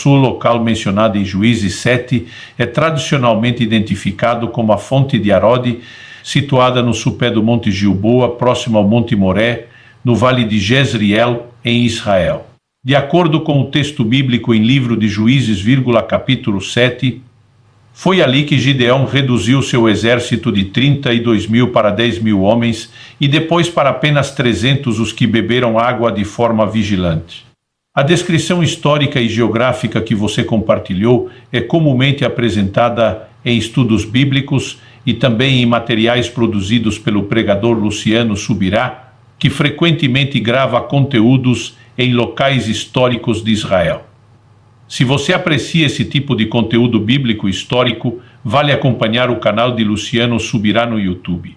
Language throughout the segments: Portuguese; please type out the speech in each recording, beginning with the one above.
O local mencionado em Juízes 7 é tradicionalmente identificado como a fonte de Arode, situada no sopé do Monte Gilboa, próximo ao Monte Moré, no vale de Jezreel, em Israel. De acordo com o texto bíblico em livro de Juízes, capítulo 7, foi ali que Gideão reduziu seu exército de 32.000 para 10.000 homens e depois para apenas 300 os que beberam água de forma vigilante. A descrição histórica e geográfica que você compartilhou é comumente apresentada em estudos bíblicos e também em materiais produzidos pelo pregador Luciano Subirá, que frequentemente grava conteúdos em locais históricos de Israel. Se você aprecia esse tipo de conteúdo bíblico histórico, vale acompanhar o canal de Luciano Subirá no YouTube.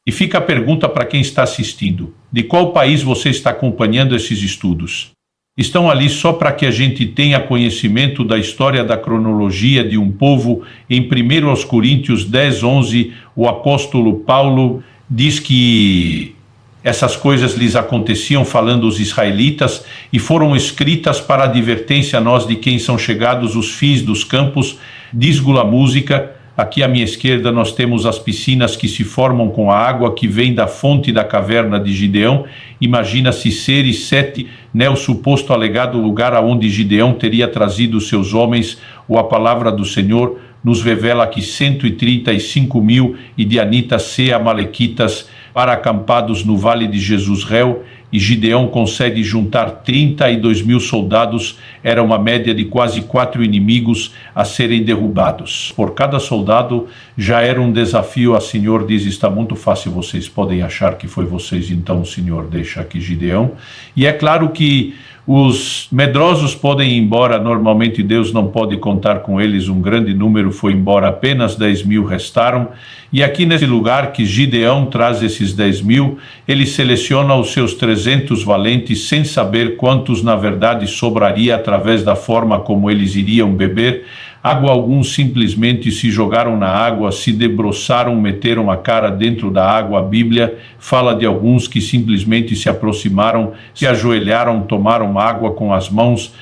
E fica a pergunta para quem está assistindo: de qual país você está acompanhando esses estudos? Estão ali só para que a gente tenha conhecimento da história da cronologia de um povo. Em 1 Coríntios 10:11, o apóstolo Paulo diz que essas coisas lhes aconteciam falando os israelitas e foram escritas para advertência a nós de quem são chegados os fins dos campos. Diz-go a música. Aqui à minha esquerda nós temos as piscinas que se formam com a água que vem da fonte da caverna de Gideão. Imagina-se Seres 7, o suposto alegado lugar aonde Gideão teria trazido seus homens, ou a palavra do Senhor nos revela que 135.000 idianitas se amalequitas para acampados no vale de Jesusreel, e Gideão consegue juntar 32.000 soldados. Era uma média de quase 4 inimigos a serem derrubados. Por cada soldado já era um desafio. A Senhor diz: está muito fácil, vocês podem achar que foi vocês, então o Senhor deixa aqui Gideão. E é claro que os medrosos podem ir embora, normalmente Deus não pode contar com eles, um grande número foi embora, apenas 10.000 restaram. E aqui nesse lugar que Gideão traz esses 10.000, ele seleciona os seus 300 valentes, sem saber quantos na verdade sobraria através da forma como eles iriam beber água. Alguns simplesmente se jogaram na água, se debruçaram, meteram a cara dentro da água. A Bíblia fala de alguns que simplesmente se aproximaram, se ajoelharam, tomaram água com as mãos,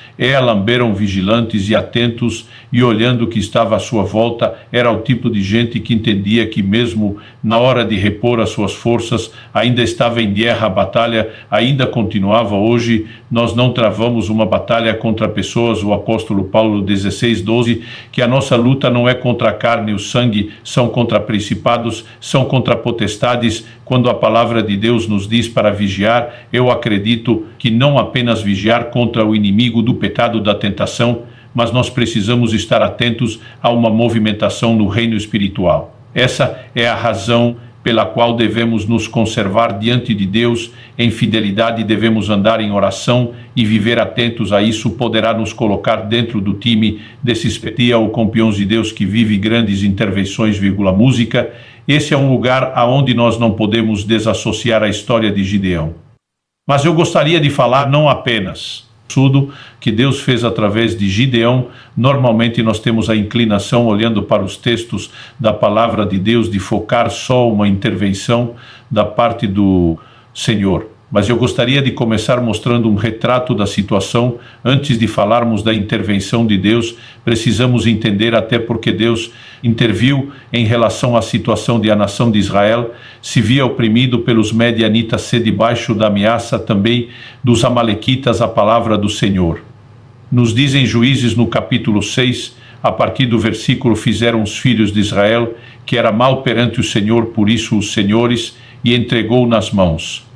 lamberam vigilantes e atentos, e olhando o que estava à sua volta. Era o tipo de gente que entendia que mesmo na hora de repor as suas forças, ainda estava em guerra, a batalha ainda continuava. Hoje nós não travamos uma batalha contra pessoas. O apóstolo Paulo 16:12, que a nossa luta não é contra a carne e o sangue, são contra principados, são contra potestades. Quando a palavra de Deus nos diz para vigiar, eu acredito que não apenas vigiar contra o inimigo do pecado, da tentação, mas nós precisamos estar atentos a uma movimentação no reino espiritual. Essa é a razão pela qual devemos nos conservar diante de Deus em fidelidade, devemos andar em oração e viver atentos a isso. Poderá nos colocar dentro do time desses petia ou campeões de Deus que vive grandes intervenções, música. Esse é um lugar aonde nós não podemos desassociar a história de Gideão. Mas eu gostaria de falar não apenas tudo que Deus fez através de Gideão. Normalmente nós temos a inclinação, olhando para os textos da palavra de Deus, de focar só uma intervenção da parte do Senhor. Mas eu gostaria de começar mostrando um retrato da situação. Antes de falarmos da intervenção de Deus, precisamos entender até porque Deus interviu em relação à situação de a nação de Israel. Se via oprimido pelos medianitas, ser debaixo da ameaça também dos amalequitas, a palavra do Senhor. Nos dizem Juízes no capítulo 6, a partir do versículo: fizeram os filhos de Israel que era mal perante o Senhor, por isso os senhores, e entregou nas mãos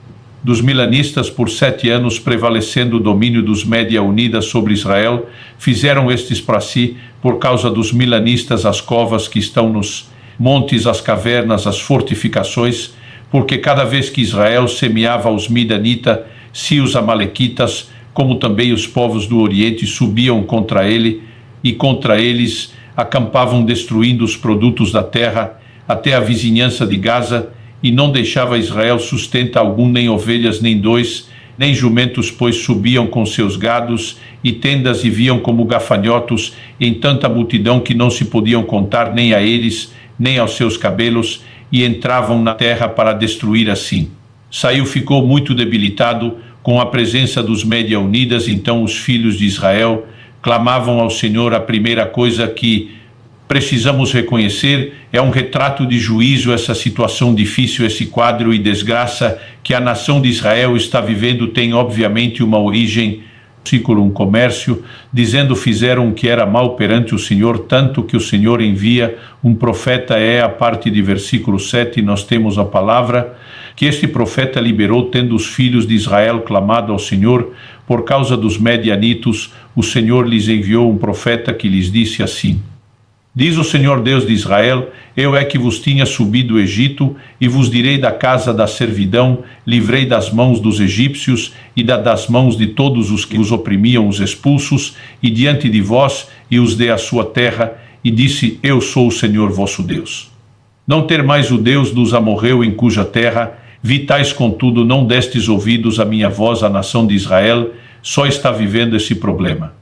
dos milanistas por 7 anos, prevalecendo o domínio dos Média Unidas sobre Israel. Fizeram estes para si, por causa dos milanistas, as covas que estão nos montes, as cavernas, as fortificações, porque cada vez que Israel semeava os midianitas, se os amalequitas, como também os povos do Oriente, subiam contra ele, e contra eles acampavam, destruindo os produtos da terra, até a vizinhança de Gaza, e não deixava Israel sustenta algum, nem ovelhas, nem dois, nem jumentos, pois subiam com seus gados e tendas, e viam como gafanhotos em tanta multidão que não se podiam contar, nem a eles, nem aos seus cabelos, e entravam na terra para destruir assim. Saiu, ficou muito debilitado com a presença dos Média Unidas. Então os filhos de Israel clamavam ao Senhor, a primeira coisa que precisamos reconhecer é um retrato de juízo, essa situação difícil, esse quadro e desgraça que a nação de Israel está vivendo tem obviamente uma origem, versículo 1, comércio, dizendo fizeram o que era mal perante o Senhor, tanto que o Senhor envia um profeta, a parte de versículo 7, nós temos a palavra, que este profeta liberou, tendo os filhos de Israel clamado ao Senhor, por causa dos medianitos, o Senhor lhes enviou um profeta que lhes disse assim: diz o Senhor Deus de Israel, eu é que vos tinha subido do Egito, e vos direi da casa da servidão, livrei das mãos dos egípcios, e das mãos de todos os que os oprimiam os expulsos, e diante de vós, e os dei a sua terra, e disse, eu sou o Senhor vosso Deus. Não ter mais o Deus dos amorreu em cuja terra, vitais contudo não destes ouvidos à minha voz, a nação de Israel, só está vivendo esse problema.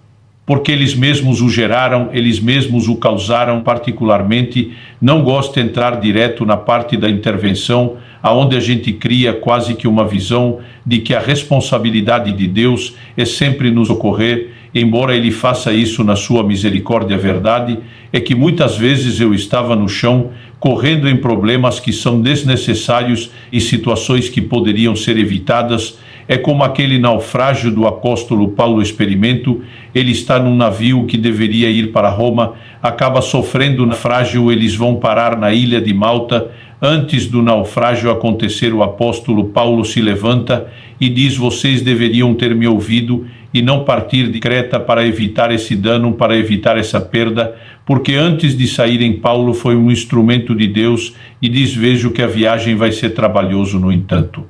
Porque eles mesmos o geraram, eles mesmos o causaram particularmente, não gosto de entrar direto na parte da intervenção, aonde a gente cria quase que uma visão de que a responsabilidade de Deus é sempre nos socorrer, embora Ele faça isso na sua misericórdia. A verdade é que muitas vezes eu estava no chão, correndo em problemas que são desnecessários e situações que poderiam ser evitadas. É como aquele naufrágio do apóstolo Paulo experimento, ele está num navio que deveria ir para Roma, acaba sofrendo naufrágio, eles vão parar na ilha de Malta. Antes do naufrágio acontecer, o apóstolo Paulo se levanta e diz, vocês deveriam ter me ouvido e não partir de Creta para evitar esse dano, para evitar essa perda, porque antes de saírem Paulo foi um instrumento de Deus, e diz, vejo que a viagem vai ser trabalhoso no entanto.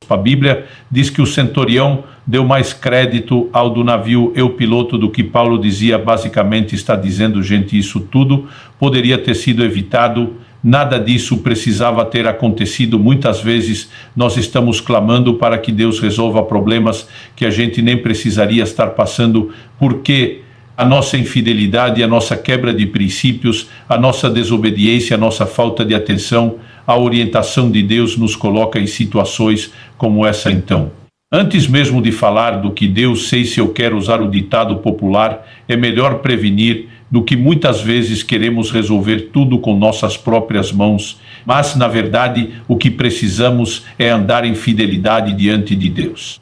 A Bíblia diz que o centurião deu mais crédito ao do navio Eu Piloto do que Paulo dizia. Basicamente está dizendo, gente, isso tudo poderia ter sido evitado, nada disso precisava ter acontecido. Muitas vezes nós estamos clamando para que Deus resolva problemas que a gente nem precisaria estar passando, porque a nossa infidelidade, a nossa quebra de princípios, a nossa desobediência, a nossa falta de atenção, a orientação de Deus nos coloca em situações como essa. Então, antes mesmo de falar do que Deus, sei se eu quero usar o ditado popular, é melhor prevenir do que muitas vezes queremos resolver tudo com nossas próprias mãos, mas na verdade o que precisamos é andar em fidelidade diante de Deus.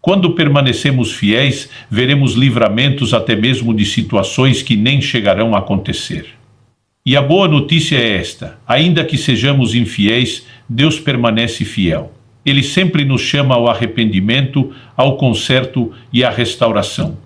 Quando permanecemos fiéis, veremos livramentos até mesmo de situações que nem chegarão a acontecer. E a boa notícia é esta: ainda que sejamos infiéis, Deus permanece fiel. Ele sempre nos chama ao arrependimento, ao conserto e à restauração.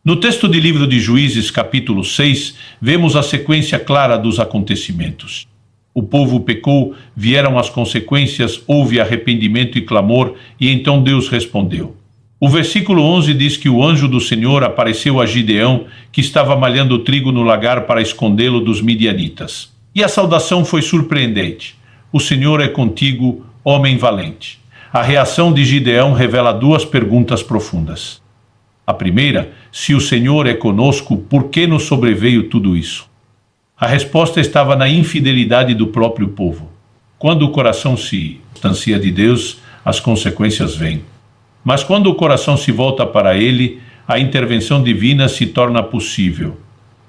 No texto do livro de Juízes, capítulo 6, vemos a sequência clara dos acontecimentos. O povo pecou, vieram as consequências, houve arrependimento e clamor, e então Deus respondeu. O versículo 11 diz que o anjo do Senhor apareceu a Gideão, que estava malhando trigo no lagar para escondê-lo dos midianitas. E a saudação foi surpreendente. O Senhor é contigo, homem valente. A reação de Gideão revela duas perguntas profundas. A primeira, se o Senhor é conosco, por que nos sobreveio tudo isso? A resposta estava na infidelidade do próprio povo. Quando o coração se distancia de Deus, as consequências vêm. Mas quando o coração se volta para Ele, a intervenção divina se torna possível.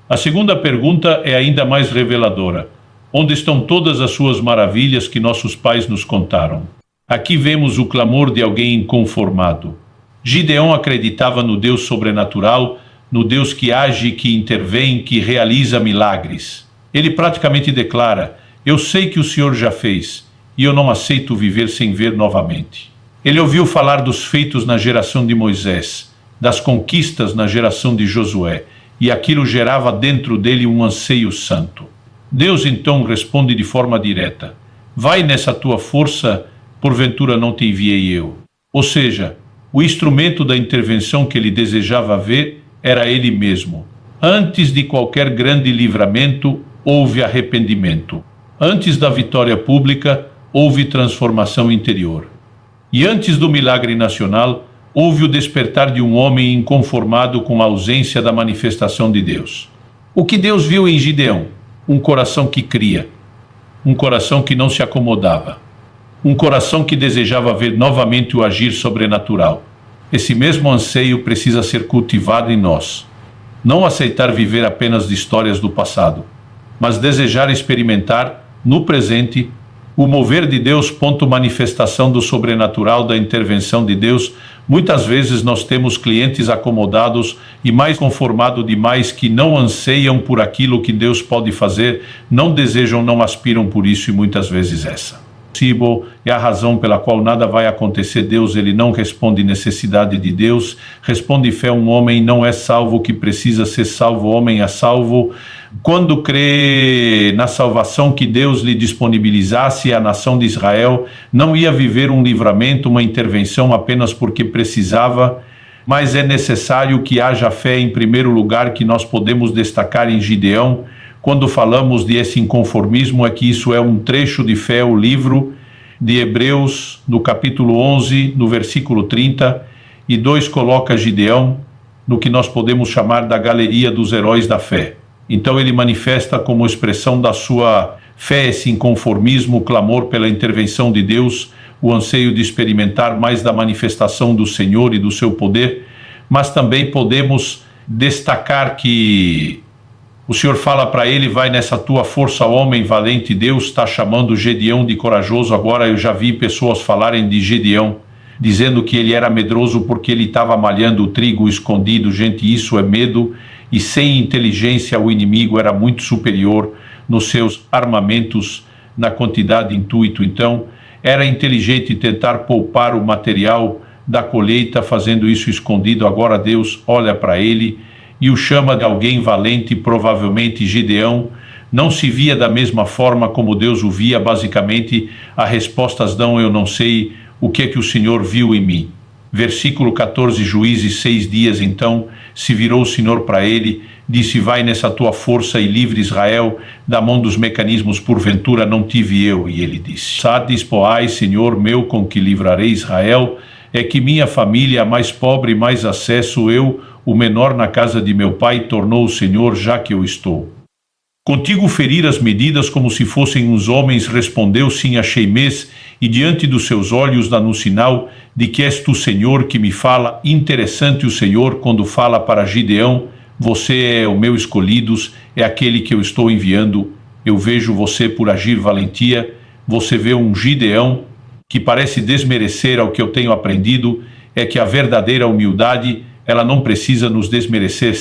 A segunda pergunta é ainda mais reveladora. Onde estão todas as suas maravilhas que nossos pais nos contaram? Aqui vemos o clamor de alguém inconformado. Gideão acreditava no Deus sobrenatural, no Deus que age, que intervém, que realiza milagres. Ele praticamente declara, eu sei que o Senhor já fez, e eu não aceito viver sem ver novamente. Ele ouviu falar dos feitos na geração de Moisés, das conquistas na geração de Josué, e aquilo gerava dentro dele um anseio santo. Deus então responde de forma direta, vai nessa tua força, porventura não te enviei eu. Ou seja, o instrumento da intervenção que ele desejava ver era ele mesmo. Antes de qualquer grande livramento, houve arrependimento. Antes da vitória pública, houve transformação interior. E antes do milagre nacional, houve o despertar de um homem inconformado com a ausência da manifestação de Deus. O que Deus viu em Gideão? Um coração que cria, um coração que não se acomodava, um coração que desejava ver novamente o agir sobrenatural. Esse mesmo anseio precisa ser cultivado em nós. Não aceitar viver apenas de histórias do passado, mas desejar experimentar, no presente, o mover de Deus. Manifestação do sobrenatural, da intervenção de Deus. Muitas vezes nós temos clientes acomodados e mais conformados demais, que não anseiam por aquilo que Deus pode fazer, não desejam, não aspiram por isso, e muitas vezes essa é a razão pela qual nada vai acontecer. Deus, ele não responde necessidade de Deus, responde fé. Um homem não é salvo que precisa ser salvo, o homem é salvo quando crê na salvação que Deus lhe disponibilizasse. A nação de Israel não ia viver um livramento, uma intervenção apenas porque precisava, mas é necessário que haja fé em primeiro lugar, que nós podemos destacar em Gideão. Quando falamos de esse inconformismo, é que isso é um trecho de fé. O livro de Hebreus, no capítulo 11, no versículo 32, coloca Gideão no que nós podemos chamar da galeria dos heróis da fé. Então ele manifesta como expressão da sua fé esse inconformismo, o clamor pela intervenção de Deus, o anseio de experimentar mais da manifestação do Senhor e do seu poder. Mas também podemos destacar que o Senhor fala para ele: vai nessa tua força, homem valente. Deus está chamando Gedeão de corajoso. Agora eu já vi pessoas falarem de Gedeão, dizendo que ele era medroso porque ele estava malhando o trigo escondido. Gente, isso é medo, e sem inteligência o inimigo era muito superior nos seus armamentos, na quantidade de intuito. Então era inteligente tentar poupar o material da colheita, fazendo isso escondido. Agora Deus olha para ele e o chama de alguém valente. Provavelmente Gideão não se via da mesma forma como Deus o via. Basicamente, as respostas dão: eu não sei o que é que o Senhor viu em mim. Versículo 14, Juízes 6 dias. Então se virou o Senhor para ele, disse: vai nessa tua força e livre Israel da mão dos mecanismos, porventura não tive eu? E ele disse: Sades, poai, Senhor meu, com que livrarei Israel? É que minha família, a mais pobre, mais acesso, eu, o menor na casa de meu pai, tornou o Senhor, já que eu estou contigo ferir as medidas como se fossem uns homens. Respondeu: sim, achei mês, e diante dos seus olhos dá no sinal de que és tu, Senhor, que me fala. Interessante o Senhor quando fala para Gideão: você é o meu escolhido, é aquele que eu estou enviando. Eu vejo você por agir valentia. Você vê um Gideão que parece desmerecer ao que eu tenho aprendido. É que a verdadeira humildade, ela não precisa nos desmerecer.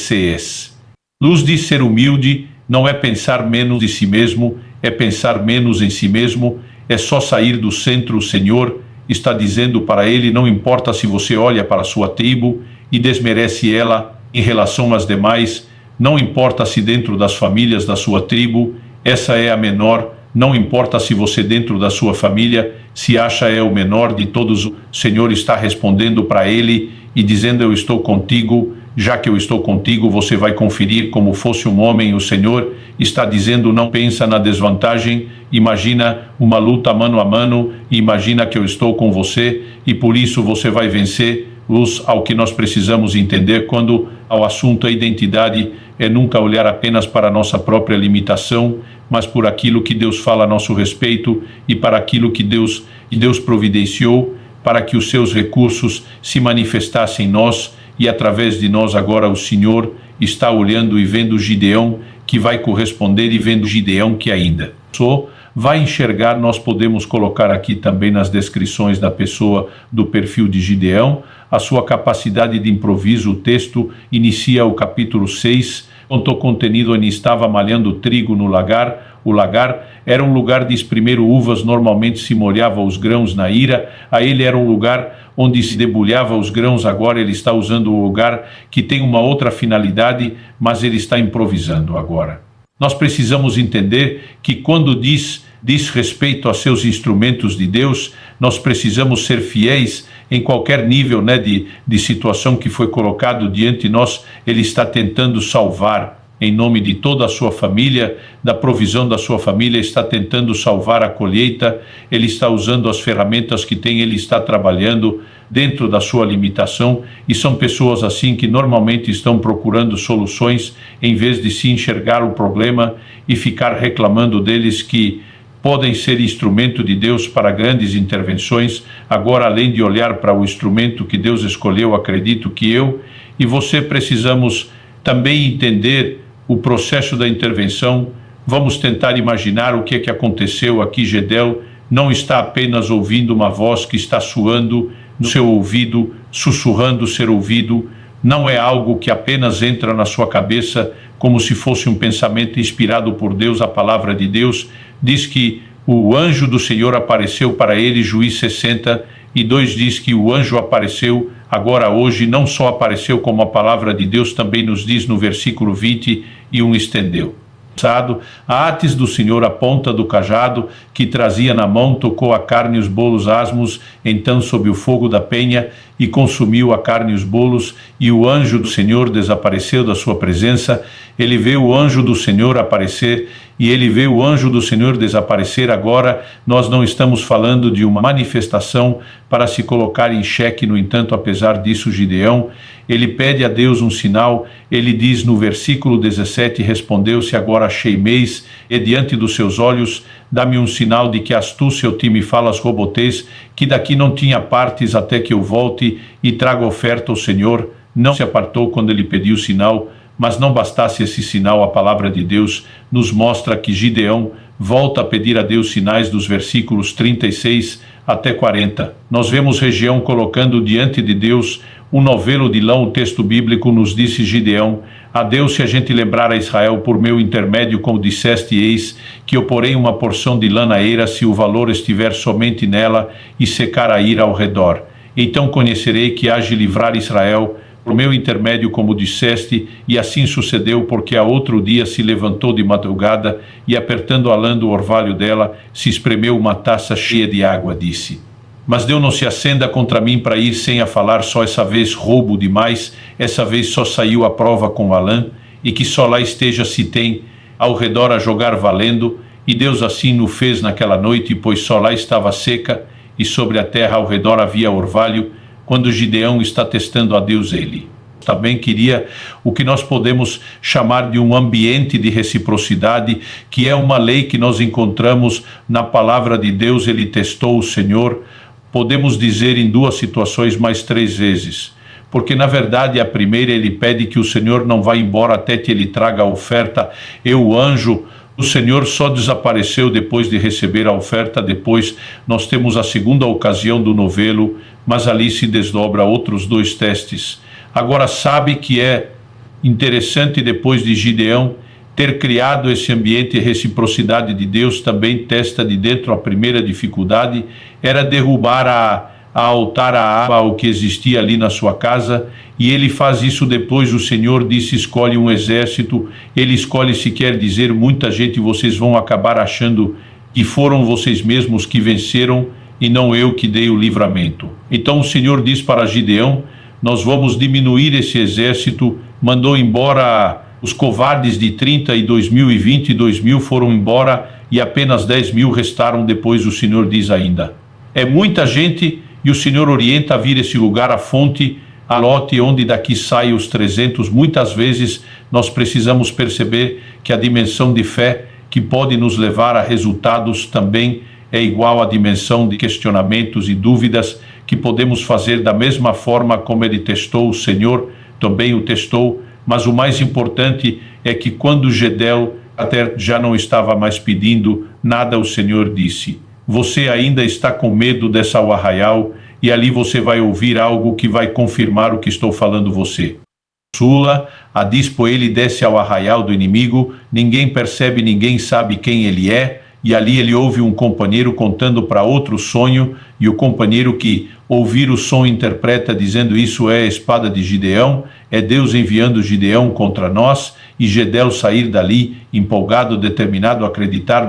Luz de ser humilde não é pensar menos de si mesmo, é pensar menos em si mesmo, é só sair do centro. O Senhor está dizendo para ele: não importa se você olha para a sua tribo e desmerece ela em relação às demais, não importa se dentro das famílias da sua tribo essa é a menor, não importa se você dentro da sua família se acha é o menor de todos. O Senhor está respondendo para ele e dizendo: eu estou contigo. Já que eu estou contigo, você vai conferir como fosse um homem. O Senhor está dizendo: não pensa na desvantagem, imagina uma luta mano a mano, e imagina que eu estou com você, e por isso você vai vencer. Luz ao que nós precisamos entender quando ao assunto a identidade é nunca olhar apenas para a nossa própria limitação, mas por aquilo que Deus fala a nosso respeito e para aquilo que Deus providenciou para que os seus recursos se manifestassem em nós. E através de nós agora o Senhor está olhando e vendo Gideão que vai corresponder, e vendo Gideão que ainda vai enxergar. Nós podemos colocar aqui também nas descrições da pessoa, do perfil de Gideão, a sua capacidade de improviso. O texto inicia o capítulo 6, contou contenido: onde estava malhando trigo no lagar. O lagar era um lugar de exprimir uvas, normalmente se molhava os grãos na ira. A ele era um lugar onde se debulhava os grãos. Agora ele está usando um lugar que tem uma outra finalidade, mas ele está improvisando agora. Nós precisamos entender que quando diz respeito a seus instrumentos de Deus, nós precisamos ser fiéis em qualquer nível, de situação que foi colocado diante de nós. Ele está tentando salvar em nome de toda a sua família, da provisão da sua família, está tentando salvar a colheita. Ele está usando as ferramentas que tem, ele está trabalhando dentro da sua limitação, e são pessoas assim que normalmente estão procurando soluções em vez de se enxergar o problema e ficar reclamando deles, que podem ser instrumento de Deus para grandes intervenções. Agora, além de olhar para o instrumento que Deus escolheu, acredito que eu e você precisamos também entender o processo da intervenção, vamos tentar imaginar o que é que aconteceu aqui. Gideão não está apenas ouvindo uma voz que está soando no seu ouvido, sussurrando ser ouvido, não é algo que apenas entra na sua cabeça como se fosse um pensamento inspirado por Deus. A palavra de Deus diz que o anjo do Senhor apareceu para ele, Juízes 62 diz que o anjo apareceu agora hoje, não só apareceu como a palavra de Deus também nos diz no versículo 20, e um estendeu. A haste do Senhor, a ponta do cajado que trazia na mão, tocou a carne e os bolos asmos, então sob o fogo da penha, e consumiu a carne e os bolos, e o anjo do Senhor desapareceu da sua presença. Ele vê o anjo do Senhor aparecer, e ele vê o anjo do Senhor desaparecer. Agora, nós não estamos falando de uma manifestação para se colocar em xeque. No entanto, apesar disso, Gideão, ele pede a Deus um sinal. Ele diz no versículo 17, respondeu-se: agora achei mês, e diante dos seus olhos, dá-me um sinal de que astúcia o time falas robotês, que daqui não tinha partes até que eu volte e traga oferta ao Senhor. Não se apartou quando ele pediu sinal, mas não bastasse esse sinal, a palavra de Deus nos mostra que Gideão volta a pedir a Deus sinais dos versículos 36 até 40. Nós vemos Gideão colocando diante de Deus um novelo de lã. O texto bíblico nos disse: Gideão, a Deus, se a gente lembrar a Israel por meu intermédio, como disseste, eis que eu porei uma porção de lã na eira, se o valor estiver somente nela, e secar a ira ao redor. Então conhecerei que há de livrar Israel por meu intermédio, como disseste. E assim sucedeu, porque a outro dia se levantou de madrugada, e apertando a lã do orvalho dela, se espremeu uma taça cheia de água. Disse: mas Deus não se acenda contra mim para ir sem a falar. Só essa vez roubo demais, essa vez só saiu a prova com a lã, e que só lá esteja se tem ao redor a jogar valendo. E Deus assim o fez naquela noite, pois só lá estava seca, e sobre a terra ao redor havia orvalho. Quando Gideão está testando a Deus, ele também queria o que nós podemos chamar de um ambiente de reciprocidade, que é uma lei que nós encontramos na palavra de Deus. Ele testou o Senhor, podemos dizer em duas situações, mais 3 vezes, porque na verdade a primeira ele pede que o Senhor não vá embora até que ele traga a oferta. E o anjo do Senhor só desapareceu depois de receber a oferta. Depois nós temos a segunda ocasião do novelo, mas ali se desdobra outros 2 testes. Agora, sabe que é interessante, depois de Gideão ter criado esse ambiente de reciprocidade de Deus, também testa de dentro. A primeira dificuldade era derrubar a altar, o que existia ali na sua casa, e ele faz isso depois. O Senhor disse: escolhe um exército. Ele escolhe, se quer dizer, muita gente. Vocês vão acabar achando que foram vocês mesmos que venceram e não eu que dei o livramento. Então o Senhor diz para Gideão: nós vamos diminuir esse exército. Mandou embora os covardes de 30 e 22 mil foram embora, e apenas 10 mil restaram. Depois o Senhor diz ainda: é muita gente, e o Senhor orienta a vir esse lugar, a fonte, a lote, onde daqui saem os 300. Muitas vezes nós precisamos perceber que a dimensão de fé que pode nos levar a resultados também é igual à dimensão de questionamentos e dúvidas que podemos fazer. Da mesma forma como ele testou, o Senhor também o testou. Mas o mais importante é que quando Gideão até já não estava mais pedindo nada, o Senhor disse: você ainda está com medo dessa arraial, e ali você vai ouvir algo que vai confirmar o que estou falando você. Sula, a dispo ele desce ao arraial do inimigo, ninguém percebe, ninguém sabe quem ele é, e ali ele ouve um companheiro contando para outro sonho, e o companheiro que ouvir o som interpreta dizendo: isso é a espada de Gideão, é Deus enviando Gideão contra nós. E Gideão sair dali empolgado, determinado a acreditar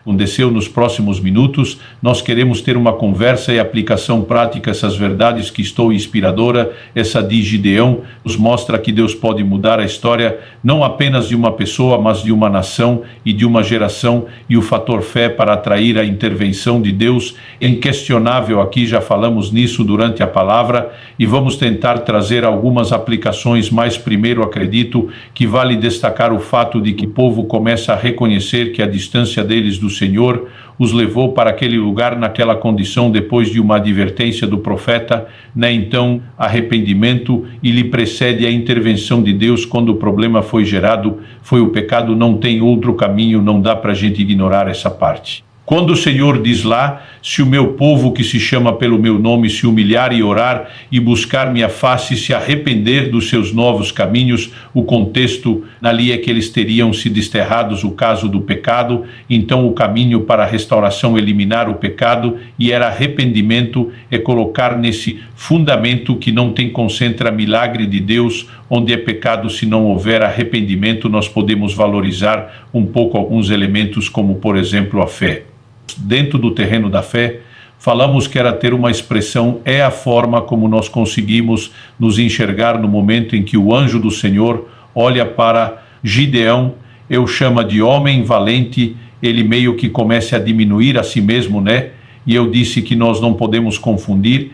aconteceu nos próximos minutos. Nós queremos ter uma conversa e aplicação prática. Essas verdades que estou inspiradora, essa de Gideão, nos mostra que Deus pode mudar a história, não apenas de uma pessoa, mas de uma nação e de uma geração. E o fator fé para atrair a intervenção de Deus é inquestionável. Aqui já falamos nisso durante a palavra, e vamos tentar trazer algumas aplicações. Mas primeiro acredito que vale destacar o fato de que o povo começa a reconhecer que a distância deles do Senhor os levou para aquele lugar naquela condição depois de uma advertência do profeta, então arrependimento, e lhe precede a intervenção de Deus quando o problema foi gerado, foi o pecado, não tem outro caminho, não dá para a gente ignorar essa parte. Quando o Senhor diz lá, se o meu povo que se chama pelo meu nome se humilhar e orar e buscar minha face, se arrepender dos seus novos caminhos, o contexto ali é que eles teriam se desterrados o caso do pecado, então o caminho para a restauração, eliminar o pecado, e era arrependimento, é colocar nesse fundamento que não tem concentra milagre de Deus, onde é pecado. Se não houver arrependimento, nós podemos valorizar um pouco alguns elementos, como por exemplo a fé. Dentro do terreno da fé, falamos que era ter uma expressão, é a forma como nós conseguimos nos enxergar no momento em que o anjo do Senhor olha para Gideão, eu chamo de homem valente, ele meio que começa a diminuir a si mesmo, E eu disse que nós não podemos confundir,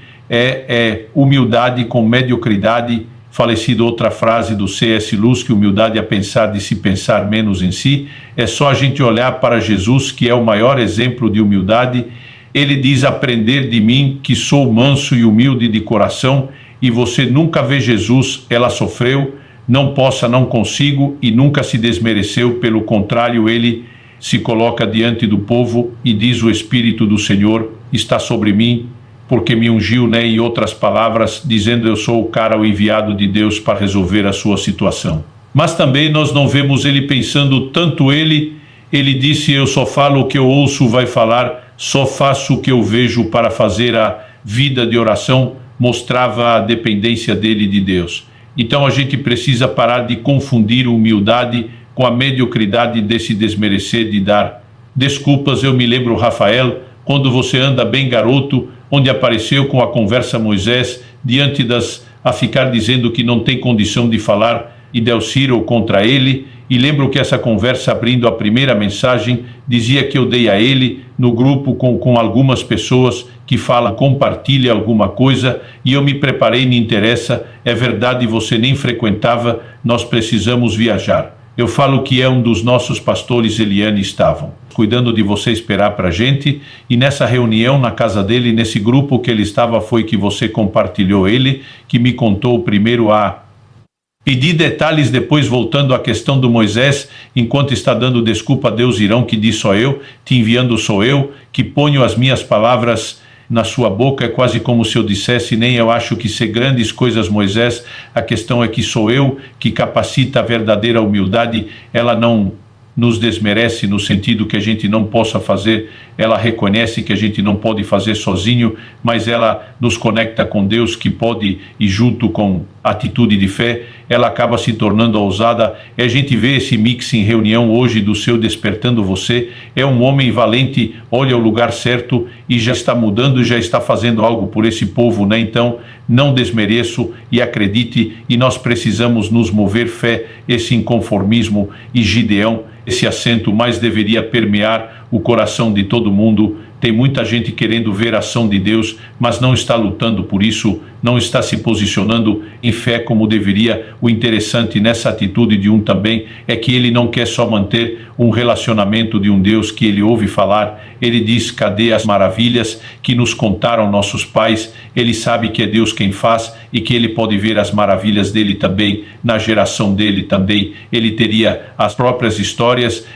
humildade com mediocridade. Falecida outra frase do C.S. Lewis, que humildade é pensar de se pensar menos em si. É só a gente olhar para Jesus, que é o maior exemplo de humildade. Ele diz, aprender de mim, que sou manso e humilde de coração, e você nunca vê Jesus, ela sofreu, não consigo, e nunca se desmereceu, pelo contrário, ele se coloca diante do povo e diz, o Espírito do Senhor está sobre mim, porque me ungiu, em outras palavras, dizendo, eu sou o cara, o enviado de Deus para resolver a sua situação. Mas também nós não vemos ele pensando tanto ele disse, eu só falo o que eu ouço, vai falar, só faço o que eu vejo para fazer a vida de oração, mostrava a dependência dele de Deus. Então a gente precisa parar de confundir humildade com a mediocridade de se desmerecer, de dar desculpas. Eu me lembro, Rafael, quando você anda bem garoto, onde apareceu com a conversa Moisés, diante a ficar dizendo que não tem condição de falar, e Delciro contra ele, e lembro que essa conversa, abrindo a primeira mensagem, dizia que eu dei a ele, no grupo com algumas pessoas que falam, compartilha alguma coisa, e eu me preparei, me interessa, é verdade, você nem frequentava, nós precisamos viajar. Eu falo que é um dos nossos pastores, Eliane, estavam cuidando de você, esperar para a gente, e nessa reunião na casa dele, nesse grupo que ele estava, foi que você compartilhou, ele que me contou primeiro a pedir detalhes, depois voltando à questão do Moisés, enquanto está dando desculpa a Deus, irão, que diz só eu, te enviando sou eu, que ponho as minhas palavras na sua boca, é quase como se eu dissesse, nem eu acho que ser grandes coisas, Moisés, a questão é que sou eu que capacita a verdadeira humildade, ela não nos desmerece no sentido que a gente não possa fazer, ela reconhece que a gente não pode fazer sozinho, mas ela nos conecta com Deus, que pode, e junto com atitude de fé, ela acaba se tornando ousada. A gente vê esse mix em reunião hoje do seu Despertando Você, é um homem valente, olha o lugar certo e já está mudando, já está fazendo algo por esse povo, Então, não desmereço e acredite, e nós precisamos nos mover fé, esse inconformismo, e Gideão, esse acento mais deveria permear o coração de todo mundo. Tem muita gente querendo ver a ação de Deus, mas não está lutando por isso, não está se posicionando em fé como deveria. O interessante nessa atitude de um também é que ele não quer só manter um relacionamento de um Deus que ele ouve falar. Ele diz, cadê as maravilhas que nos contaram nossos pais? Ele sabe que é Deus quem faz e que ele pode ver as maravilhas dele também, na geração dele também. Ele teria as próprias histórias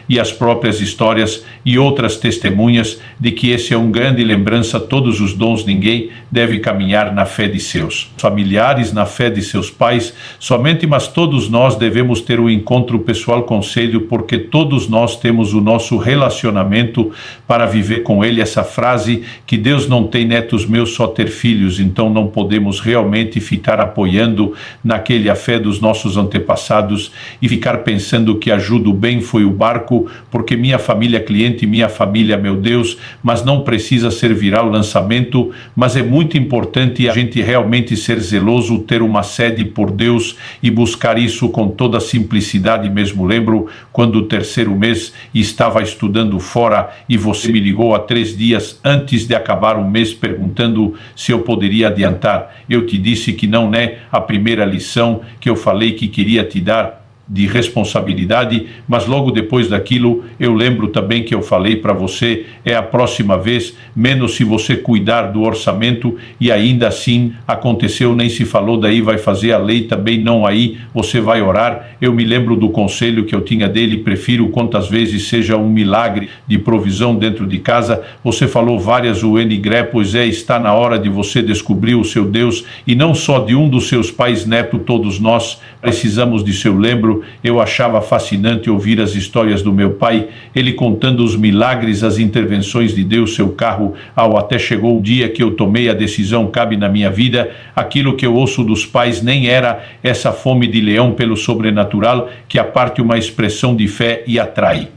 e outras testemunhas de que esse é uma grande lembrança. Todos os dons, ninguém deve caminhar na fé de seus familiares, na fé de seus pais somente, mas todos nós devemos ter um encontro pessoal com Senhor, porque todos nós temos o nosso relacionamento para viver com ele. Essa frase que Deus não tem netos meus, só ter filhos, então não podemos realmente ficar apoiando naquele a fé dos nossos antepassados e ficar pensando que ajuda o bem foi o barco, porque minha família cliente, minha família, meu Deus, mas não precisa ser viral lançamento, mas é muito importante a gente realmente ser zeloso, ter uma sede por Deus e buscar isso com toda a simplicidade mesmo. Lembro quando o terceiro mês estava estudando fora e você me ligou há 3 dias antes de acabar o mês perguntando se eu poderia adiantar. Eu te disse que não é a primeira lição que eu falei que queria te dar. de responsabilidade, mas logo depois daquilo eu lembro também que eu falei para você, é a próxima vez, menos se você cuidar do orçamento, e ainda assim aconteceu, nem se falou, daí vai fazer a lei também, não, aí você vai orar. Eu me lembro do conselho que eu tinha dele, prefiro quantas vezes seja um milagre de provisão dentro de casa. Você falou várias UNGRE, pois está na hora de você descobrir o seu Deus, e não só de um dos seus pais, neto, todos nós precisamos de seu lembro. Eu achava fascinante ouvir as histórias do meu pai, ele contando os milagres, as intervenções de Deus, seu carro, até chegou o dia que eu tomei a decisão, cabe na minha vida. Aquilo que eu ouço dos pais nem era essa fome de leão pelo sobrenatural, que a parte uma expressão de fé e atrai.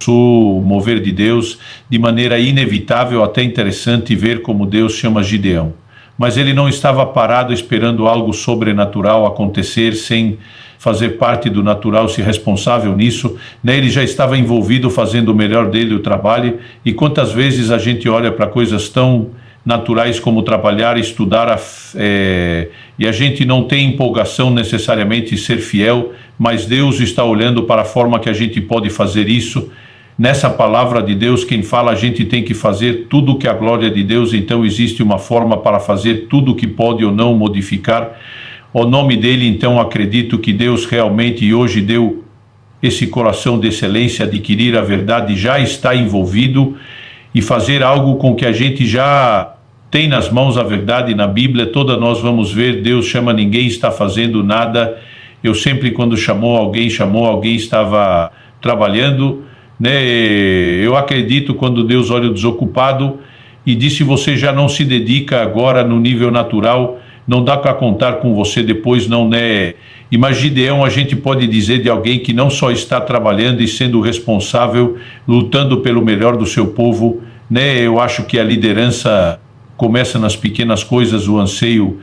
O mover de Deus, de maneira inevitável, até interessante ver como Deus chama Gideão. Mas ele não estava parado esperando algo sobrenatural acontecer sem fazer parte do natural, se responsável nisso, né? Ele já estava envolvido fazendo o melhor dele, o trabalho. E quantas vezes a gente olha para coisas tão naturais como trabalhar, estudar, e a gente não tem empolgação necessariamente em ser fiel, mas Deus está olhando para a forma que a gente pode fazer isso. Nessa palavra de Deus, quem fala, a gente tem que fazer tudo que é a glória de Deus, então existe uma forma para fazer tudo que pode ou não modificar o nome dele. Então acredito que Deus realmente hoje deu esse coração de excelência, adquirir a verdade, já está envolvido e fazer algo com que a gente já tem nas mãos a verdade na Bíblia, toda nós vamos ver, Deus chama, ninguém está fazendo nada. Eu sempre, quando chamou, alguém estava trabalhando, né? Eu acredito quando Deus olha o desocupado e diz: se você já não se dedica agora no nível natural, não dá para contar com você depois, não, né? E mas Gideão, a gente pode dizer de alguém que não só está trabalhando e sendo responsável, lutando pelo melhor do seu povo, né? Eu acho que a liderança começa nas pequenas coisas, o anseio,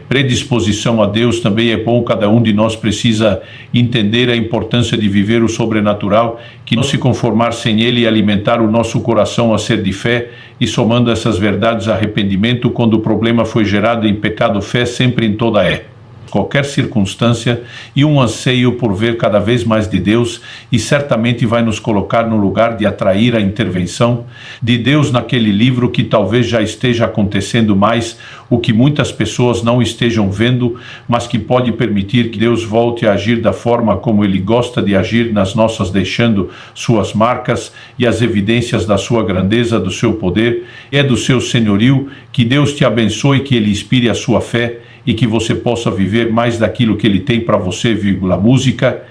predisposição a Deus também é bom. Cada um de nós precisa entender a importância de viver o sobrenatural, que não se conformar sem ele, e alimentar o nosso coração a ser de fé, e somando essas verdades, arrependimento quando o problema foi gerado em pecado, fé sempre em toda qualquer circunstância, e um anseio por ver cada vez mais de Deus, e certamente vai nos colocar no lugar de atrair a intervenção de Deus naquele livro que talvez já esteja acontecendo mais, o que muitas pessoas não estejam vendo, mas que pode permitir que Deus volte a agir da forma como Ele gosta de agir nas nossas, deixando suas marcas e as evidências da sua grandeza, do seu poder, do seu senhorio. Que Deus te abençoe, que Ele inspire a sua fé, e que você possa viver mais daquilo que Ele tem para você, música.